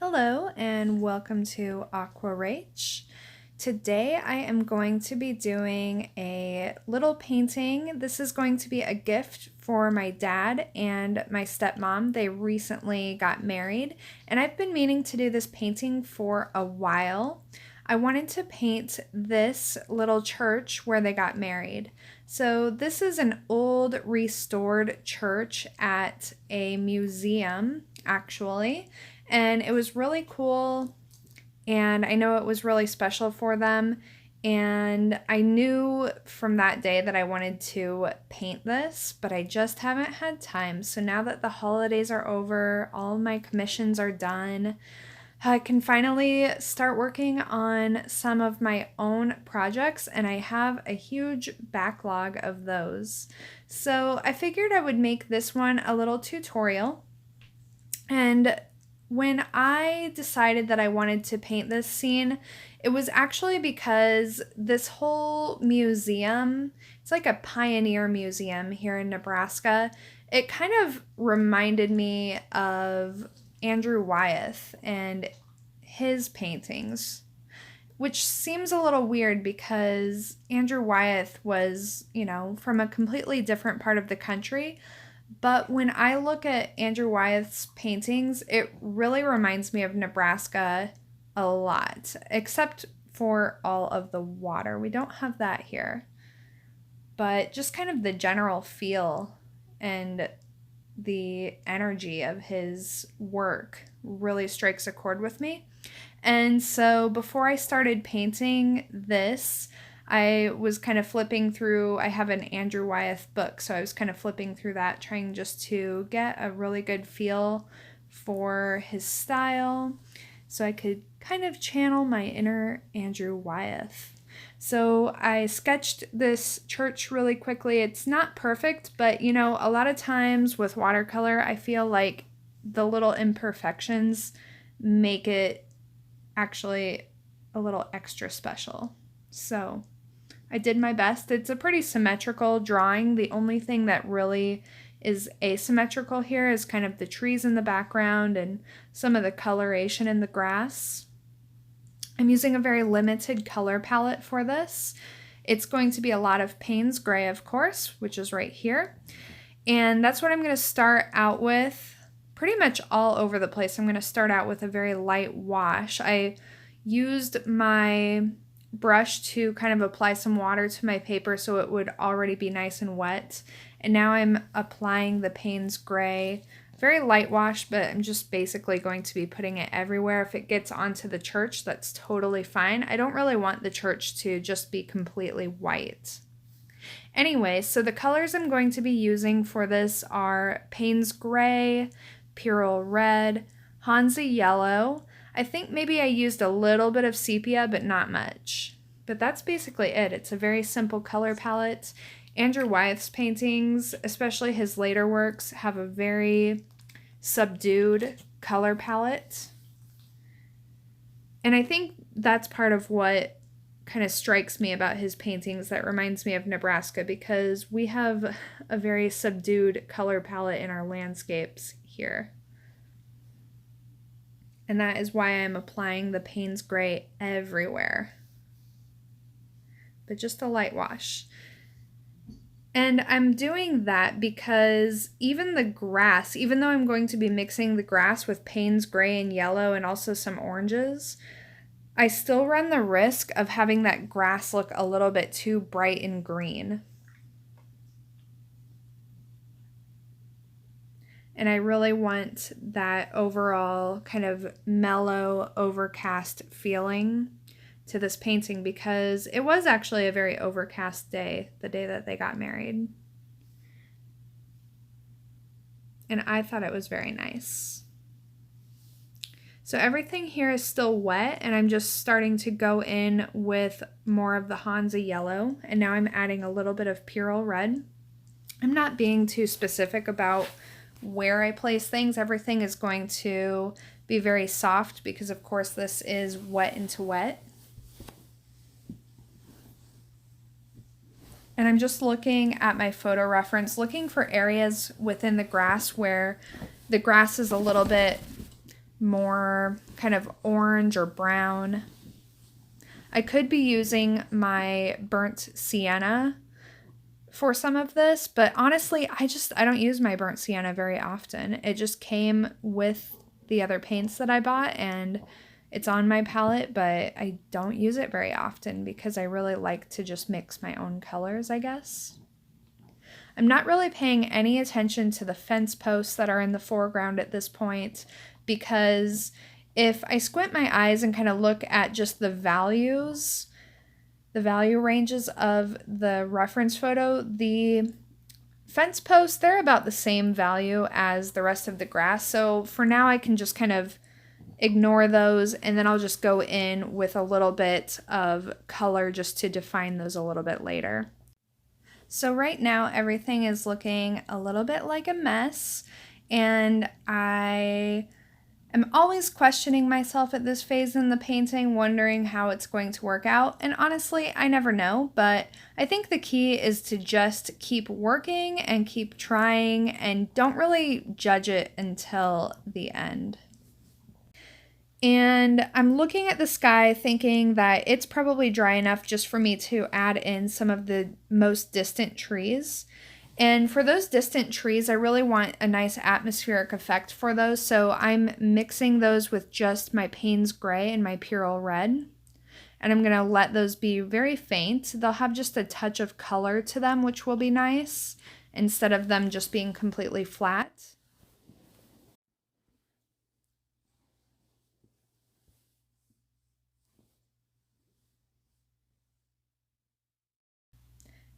Hello and welcome to RachAquarelle. Today I am going to be doing a little painting. This is going to be a gift for my dad and my stepmom. They recently got married and I've been meaning to do this painting for a while. I wanted to paint this little church where they got married. So this is an old restored church at a museum actually. And it was really cool, and I know it was really special for them, and I knew from that day that I wanted to paint this, but I just haven't had time. So now that the holidays are over, all of my commissions are done, I can finally start working on some of my own projects, and I have a huge backlog of those. So I figured I would make this one a little tutorial. And when I decided that I wanted to paint this scene, it was actually because this whole museum, it's like a pioneer museum here in Nebraska. It kind of reminded me of Andrew Wyeth and his paintings, which seems a little weird because Andrew Wyeth was, from a completely different part of the country. But when I look at Andrew Wyeth's paintings, it really reminds me of Nebraska a lot, except for all of the water. We don't have that here. But just kind of the general feel and the energy of his work really strikes a chord with me. And so before I started painting this, I was kind of flipping through, I have an Andrew Wyeth book, so I was kind of flipping through that, trying just to get a really good feel for his style, so I could kind of channel my inner Andrew Wyeth. So I sketched this church really quickly. It's not perfect, but a lot of times with watercolor, I feel like the little imperfections make it actually a little extra special. So I did my best. It's a pretty symmetrical drawing. The only thing that really is asymmetrical here is kind of the trees in the background and some of the coloration in the grass. I'm using a very limited color palette for this. It's going to be a lot of Payne's Gray, of course, which is right here. And that's what I'm going to start out with pretty much all over the place. I'm going to start out with a very light wash. I used my brush to kind of apply some water to my paper so it would already be nice and wet. And now I'm applying the Payne's Gray, very light wash, but I'm just basically going to be putting it everywhere. If it gets onto the church, that's totally fine. I don't really want the church to just be completely white. Anyway, so the colors I'm going to be using for this are Payne's Gray, Pyrrole Red, Hansa Yellow. I think maybe I used a little bit of sepia, but not much. But that's basically it. It's a very simple color palette. Andrew Wyeth's paintings, especially his later works, have a very subdued color palette. And I think that's part of what kind of strikes me about his paintings that reminds me of Nebraska, because we have a very subdued color palette in our landscapes here. And that is why I'm applying the Payne's Gray everywhere. But just a light wash. And I'm doing that because even the grass, even though I'm going to be mixing the grass with Payne's Gray and yellow and also some oranges, I still run the risk of having that grass look a little bit too bright and green. And I really want that overall kind of mellow, overcast feeling to this painting because it was actually a very overcast day, the day that they got married. And I thought it was very nice. So everything here is still wet, and I'm just starting to go in with more of the Hansa Yellow, and now I'm adding a little bit of Pyrrole Red. I'm not being too specific about where I place things. Everything is going to be very soft because of course this is wet into wet. And I'm just looking at my photo reference, looking for areas within the grass where the grass is a little bit more kind of orange or brown. I could be using my burnt sienna for some of this, but honestly, I don't use my burnt sienna very often. It just came with the other paints that I bought, and it's on my palette, but I don't use it very often because I really like to just mix my own colors, I guess. I'm not really paying any attention to the fence posts that are in the foreground at this point, because if I squint my eyes and kind of look at just the value ranges of the reference photo, the fence posts, they're about the same value as the rest of the grass. So for now, I can just kind of ignore those, and then I'll just go in with a little bit of color just to define those a little bit later. So right now everything is looking a little bit like a mess, and I am always questioning myself at this phase in the painting, wondering how it's going to work out, and honestly I never know, but I think the key is to just keep working and keep trying and don't really judge it until the end. And I'm looking at the sky thinking that it's probably dry enough just for me to add in some of the most distant trees. And for those distant trees, I really want a nice atmospheric effect for those. So I'm mixing those with just my Payne's Gray and my Purell Red. And I'm going to let those be very faint. They'll have just a touch of color to them, which will be nice, instead of them just being completely flat.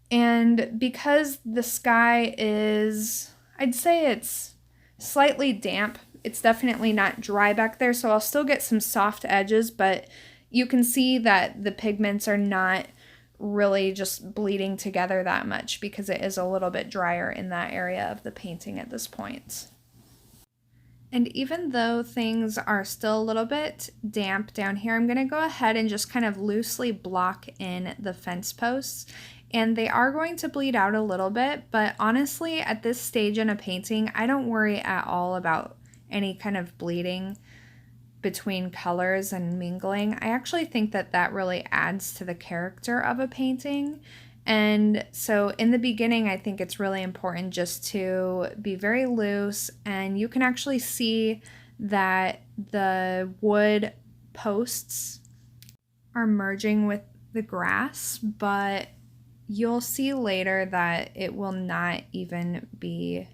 And because the sky is, I'd say it's slightly damp, it's definitely not dry back there, so I'll still get some soft edges, but you can see that the pigments are not really just bleeding together that much because it is a little bit drier in that area of the painting at this point. And even though things are still a little bit damp down here, I'm going to go ahead and just kind of loosely block in the fence posts. And they are going to bleed out a little bit, but honestly, at this stage in a painting, I don't worry at all about any kind of bleeding between colors and mingling. I actually think that that really adds to the character of a painting. And so in the beginning, I think it's really important just to be very loose, and you can actually see that the wood posts are merging with the grass, but you'll see later that it will not even be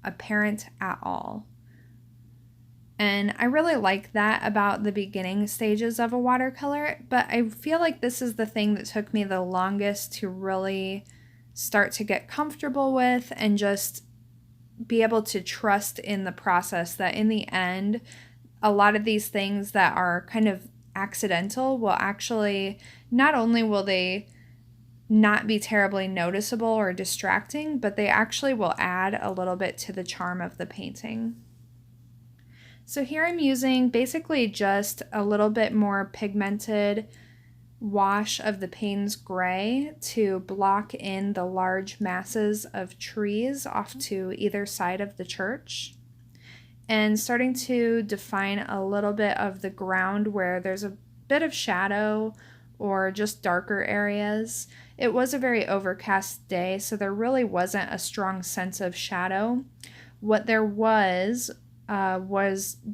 apparent at all. And I really like that about the beginning stages of a watercolor, but I feel like this is the thing that took me the longest to really start to get comfortable with and just be able to trust in the process, that in the end, a lot of these things that are kind of accidental will actually, not only will they not be terribly noticeable or distracting, but they actually will add a little bit to the charm of the painting. So here I'm using basically just a little bit more pigmented wash of the Payne's Gray to block in the large masses of trees off to either side of the church, and starting to define a little bit of the ground where there's a bit of shadow or just darker areas. It was a very overcast day, so there really wasn't a strong sense of shadow. What there was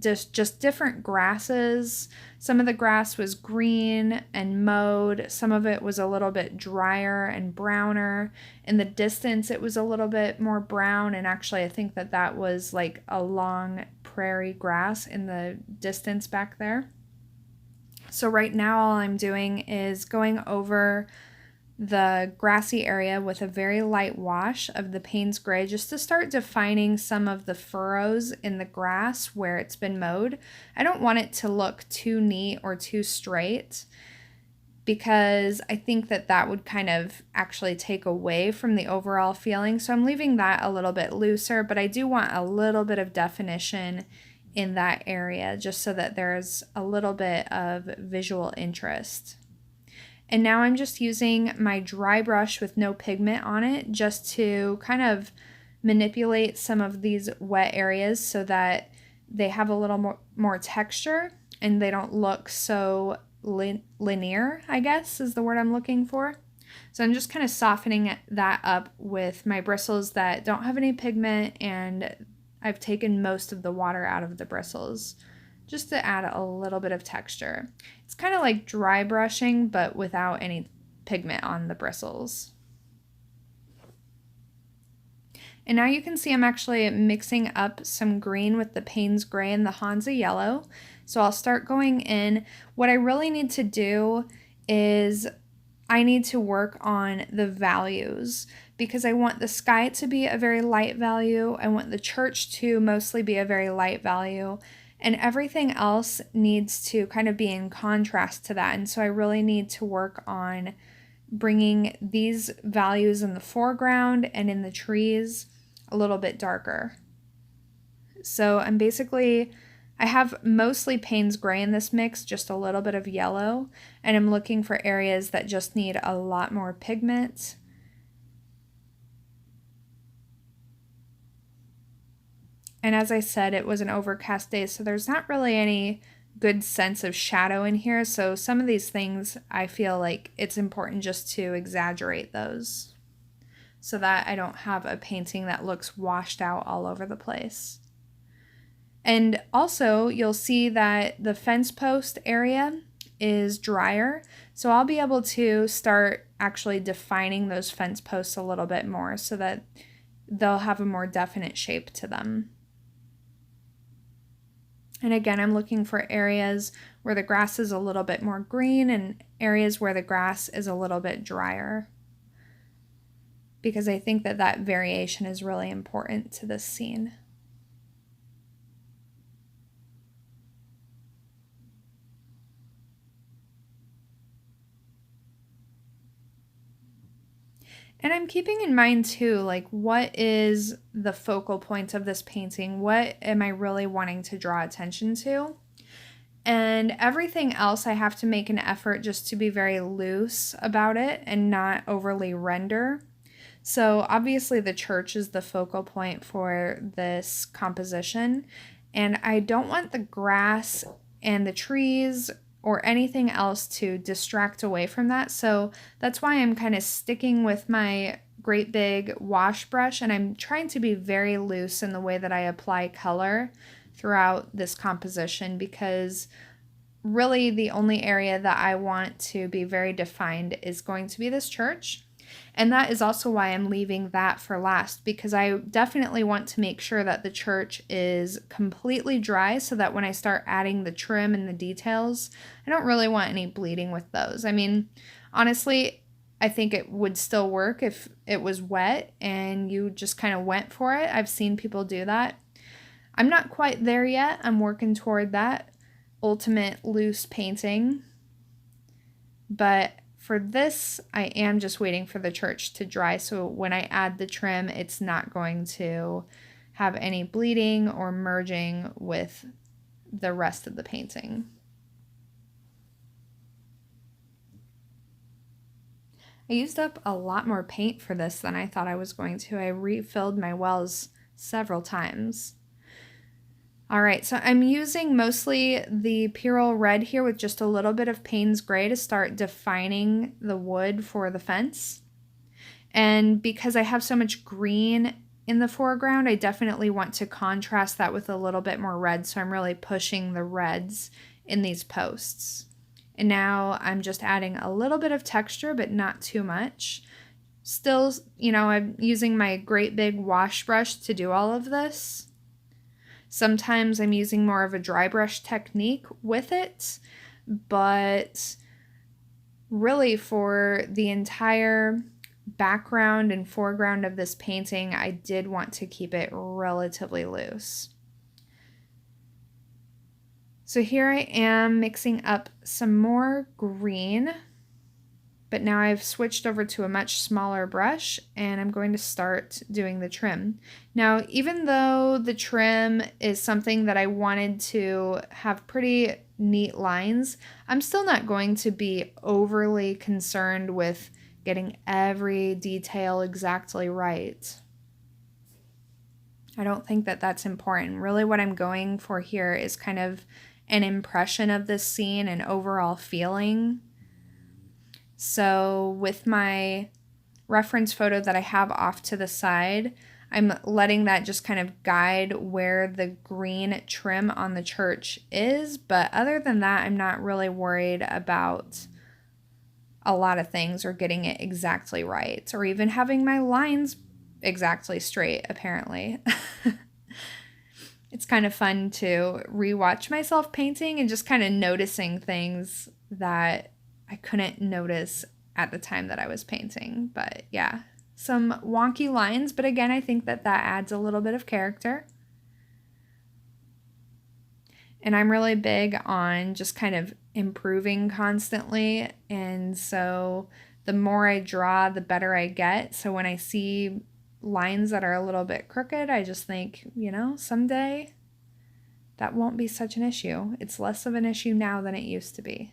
just different grasses. Some of the grass was green and mowed. Some of it was a little bit drier and browner. In the distance, it was a little bit more brown, and actually I think that that was like a long prairie grass in the distance back there. So right now all I'm doing is going over the grassy area with a very light wash of the Payne's Gray just to start defining some of the furrows in the grass where it's been mowed. I don't want it to look too neat or too straight, because I think that that would kind of actually take away from the overall feeling. So I'm leaving that a little bit looser, but I do want a little bit of definition in that area just so that there's a little bit of visual interest. And now I'm just using my dry brush with no pigment on it just to kind of manipulate some of these wet areas so that they have a little more texture and they don't look so linear, I guess is the word I'm looking for. So I'm just kind of softening that up with my bristles that don't have any pigment, and I've taken most of the water out of the bristles just to add a little bit of texture. It's kind of like dry brushing, but without any pigment on the bristles. And now you can see I'm actually mixing up some green with the Payne's Gray and the Hansa Yellow. So I'll start going in. What I really need to do is I need to work on the values, because I want the sky to be a very light value. I want the church to mostly be a very light value, and everything else needs to kind of be in contrast to that. And so I really need to work on bringing these values in the foreground and in the trees a little bit darker. So I have mostly Payne's Gray in this mix, just a little bit of yellow, and I'm looking for areas that just need a lot more pigment. And as I said, it was an overcast day, so there's not really any good sense of shadow in here. So some of these things, I feel like it's important just to exaggerate those so that I don't have a painting that looks washed out all over the place. And also, you'll see that the fence post area is drier, so I'll be able to start actually defining those fence posts a little bit more so that they'll have a more definite shape to them. And again, I'm looking for areas where the grass is a little bit more green and areas where the grass is a little bit drier, because I think that that variation is really important to this scene. And I'm keeping in mind too, like, what is the focal point of this painting? What am I really wanting to draw attention to? And everything else, I have to make an effort just to be very loose about it and not overly render. So obviously the church is the focal point for this composition, and I don't want the grass and the trees or anything else to distract away from that. So that's why I'm kind of sticking with my great big wash brush, and I'm trying to be very loose in the way that I apply color throughout this composition, because really the only area that I want to be very defined is going to be this church. And that is also why I'm leaving that for last, because I definitely want to make sure that the church is completely dry so that when I start adding the trim and the details, I don't really want any bleeding with those. I mean, honestly, I think it would still work if it was wet and you just kind of went for it. I've seen people do that. I'm not quite there yet. I'm working toward that ultimate loose painting. But for this, I am just waiting for the church to dry, so when I add the trim, it's not going to have any bleeding or merging with the rest of the painting. I used up a lot more paint for this than I thought I was going to. I refilled my wells several times. All right, so I'm using mostly the Pyrrole Red here with just a little bit of Payne's Gray to start defining the wood for the fence. And because I have so much green in the foreground, I definitely want to contrast that with a little bit more red, so I'm really pushing the reds in these posts. And now I'm just adding a little bit of texture, but not too much. Still, I'm using my great big wash brush to do all of this. Sometimes I'm using more of a dry brush technique with it, but really for the entire background and foreground of this painting, I did want to keep it relatively loose. So here I am mixing up some more green, but now I've switched over to a much smaller brush and I'm going to start doing the trim. Now, even though the trim is something that I wanted to have pretty neat lines, I'm still not going to be overly concerned with getting every detail exactly right. I don't think that that's important. Really what I'm going for here is kind of an impression of this scene and overall feeling. So with my reference photo that I have off to the side, I'm letting that just kind of guide where the green trim on the church is. But other than that, I'm not really worried about a lot of things or getting it exactly right, or even having my lines exactly straight, apparently. It's kind of fun to rewatch myself painting and just kind of noticing things that I couldn't notice at the time that I was painting. But yeah, some wonky lines, but again, I think that that adds a little bit of character. And I'm really big on just kind of improving constantly. And so the more I draw, the better I get. So when I see lines that are a little bit crooked, I just think, you know, someday that won't be such an issue. It's less of an issue now than it used to be.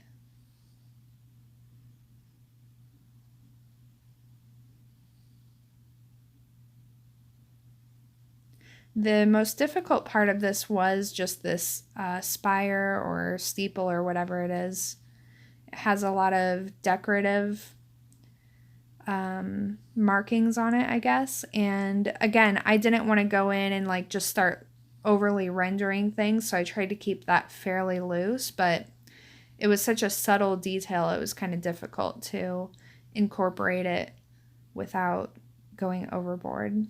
The most difficult part of this was just this spire or steeple or whatever it is. It has a lot of decorative markings on it, I guess. And again, I didn't want to go in and like just start overly rendering things, so I tried to keep that fairly loose, but it was such a subtle detail, it was kind of difficult to incorporate it without going overboard.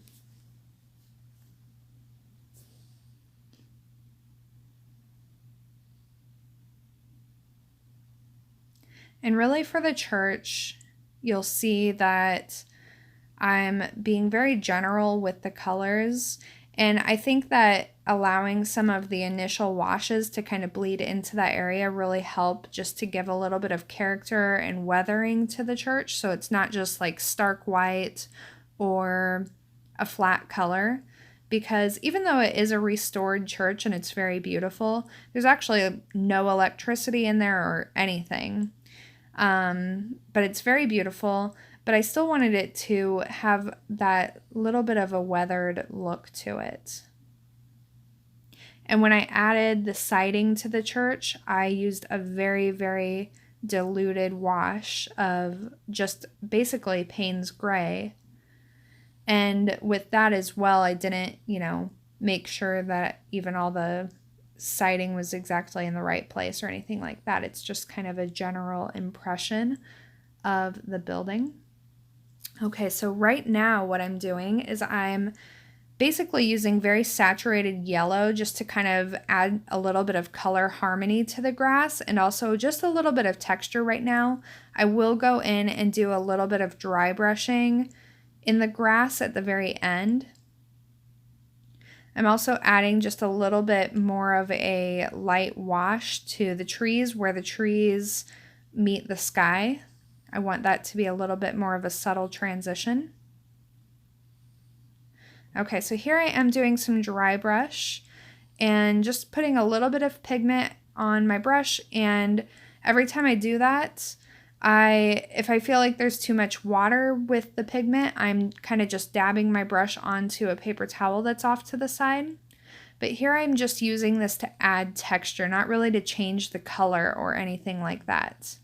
And really for the church, you'll see that I'm being very general with the colors. And I think that allowing some of the initial washes to kind of bleed into that area really help just to give a little bit of character and weathering to the church. So it's not just like stark white or a flat color. Because even though it is a restored church and it's very beautiful, there's actually no electricity in there or anything. But it's very beautiful, but I still wanted it to have that little bit of a weathered look to it. And when I added the siding to the church, I used a very, very diluted wash of just basically Payne's Gray. And with that as well, I didn't, make sure that even all the siding was exactly in the right place or anything like that. It's just kind of a general impression of the building. Okay, so right now what I'm doing is I'm basically using very saturated yellow just to kind of add a little bit of color harmony to the grass and also just a little bit of texture right now. I will go in and do a little bit of dry brushing in the grass at the very end. I'm also adding just a little bit more of a light wash to the trees where the trees meet the sky. I want that to be a little bit more of a subtle transition. Okay, so here I am doing some dry brush and just putting a little bit of pigment on my brush, and every time I do that, if I feel like there's too much water with the pigment, I'm kind of just dabbing my brush onto a paper towel that's off to the side. But here I'm just using this to add texture, not really to change the color or anything like that.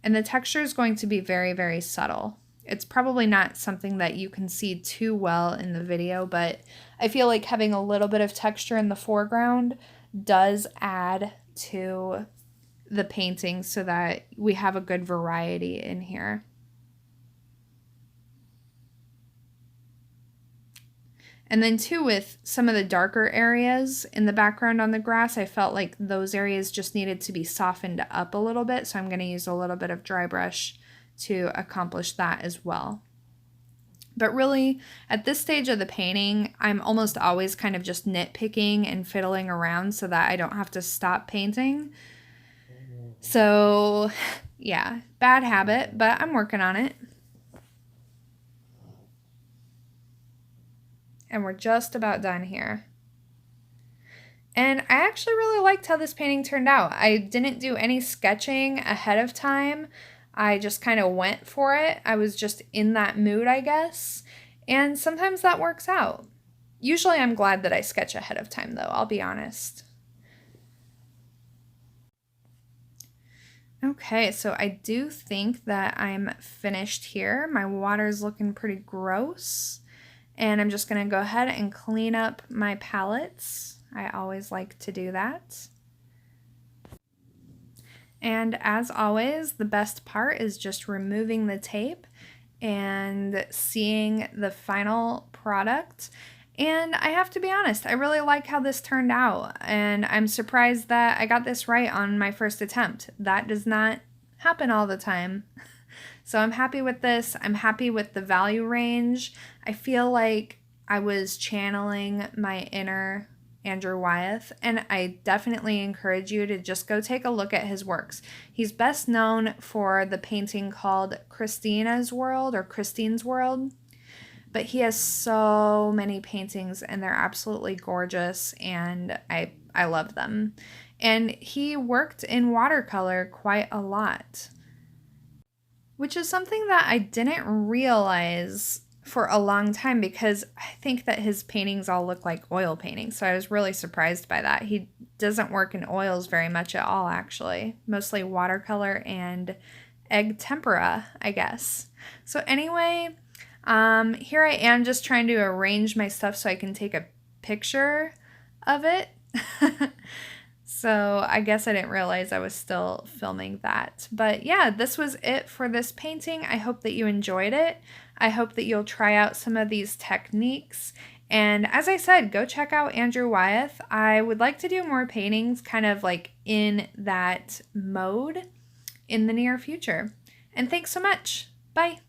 And the texture is going to be very, very subtle. It's probably not something that you can see too well in the video, but I feel like having a little bit of texture in the foreground does add to the painting so that we have a good variety in here. And then too, with some of the darker areas in the background on the grass, I felt like those areas just needed to be softened up a little bit, so I'm going to use a little bit of dry brush to accomplish that as well. But really, at this stage of the painting, I'm almost always kind of just nitpicking and fiddling around so that I don't have to stop painting. So, yeah, bad habit, but I'm working on it. And we're just about done here. And I actually really liked how this painting turned out. I didn't do any sketching ahead of time. I just kind of went for it. I was just in that mood, I guess. And sometimes that works out. Usually I'm glad that I sketch ahead of time though, I'll be honest. Okay, so I do think that I'm finished here. My water's looking pretty gross. And I'm just gonna go ahead and clean up my palettes. I always like to do that. And as always, the best part is just removing the tape and seeing the final product. And I have to be honest, I really like how this turned out, and I'm surprised that I got this right on my first attempt. That does not happen all the time. So I'm happy with this. I'm happy with the value range. I feel like I was channeling my inner Andrew Wyeth, and I definitely encourage you to just go take a look at his works. He's best known for the painting called Christina's World or Christine's World. But he has so many paintings and they're absolutely gorgeous, and I love them. And he worked in watercolor quite a lot, which is something that I didn't realize for a long time because I think that his paintings all look like oil paintings. So I was really surprised by that. He doesn't work in oils very much at all, actually. Mostly watercolor and egg tempera, I guess. So anyway, here I am just trying to arrange my stuff so I can take a picture of it. So I guess I didn't realize I was still filming that. But yeah, this was it for this painting. I hope that you enjoyed it. I hope that you'll try out some of these techniques. And as I said, go check out Andrew Wyeth. I would like to do more paintings kind of like in that mode in the near future. And thanks so much. Bye.